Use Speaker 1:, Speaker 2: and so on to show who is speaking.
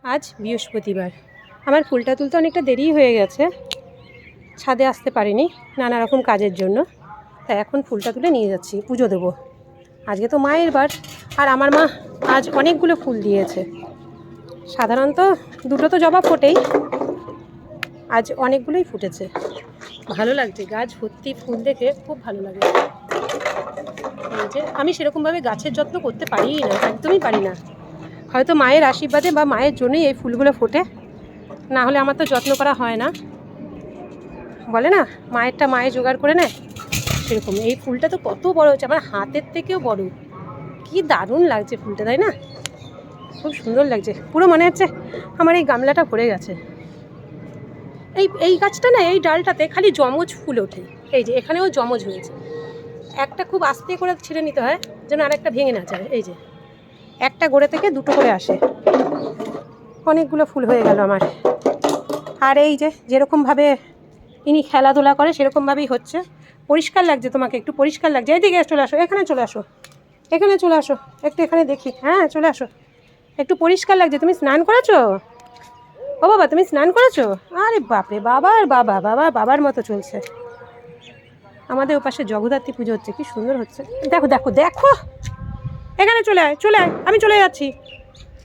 Speaker 1: আজ বৃহস্পতিবার, আমার ফুলটা তুলতে অনেকটা দেরি হয়ে গেছে, ছাদে আসতে পারিনি নানা রকম কাজের জন্য। তাই এখন ফুলটা তুলে নিয়ে যাচ্ছি, পুজো দেবো। আজকে তো মায়ের বার, আর আমার মা আজ অনেকগুলো ফুল দিয়েছে। সাধারণত দুটো তো জবা ফোটেই, আজ অনেকগুলোই ফুটেছে। ভালো লাগছে, গাছ ভর্তি ফুল দেখে খুব ভালো লাগে। এই যে আমি সেরকমভাবে গাছের যত্ন করতে পারিই না, একদমই পারি না। হয়তো মায়ের আশীর্বাদে বা মায়ের জন্যই এই ফুলগুলো ফোটে, না হলে আমার তো যত্ন করা হয় না। বলে না মায়েরটা মায়ে জোগাড় করে নেয়, সেরকম। এই ফুলটা তো কত বড় হচ্ছে, আমার হাতের থেকেও বড়। কি দারুণ লাগছে ফুলটা, তাই না? খুব সুন্দর লাগছে, পুরো মনে হচ্ছে আমার এই গামলাটা ভরে গেছে। এই গাছটা না, এই ডালটাতে খালি জমজ ফুল ওঠে। এই যে এখানেও জমজ হয়েছে। একটা খুব আস্তে করে ছিঁড়ে নিতে হয় যেন আরেকটা ভেঙে না যায়। এই যে একটা গোড়া থেকে দুটো করে আসে। অনেকগুলো ফুল হয়ে গেল আমার। আর এই যে যেরকমভাবে ইনি খেলাধুলা করে সেরকমভাবেই হচ্ছে। পরিষ্কার লাগছে, তোমাকে একটু পরিষ্কার লাগছে। এইদিকে চলে আসো, এখানে চলে আসো, এখানে চলে আসো, একটু এখানে দেখি। হ্যাঁ চলে আসো, একটু পরিষ্কার লাগছে। তুমি স্নান করেছো? ও বাবা, তুমি স্নান করেছো? আরে বাপরে, বাবার বাবা, বাবার মতো চলছে। আমাদের ওপাশে জগদ্ধাত্রী পুজো হচ্ছে, কি সুন্দর হচ্ছে। দেখো দেখো দেখো, এখানে চলে আয়, চলে আয়, আমি চলে যাচ্ছি।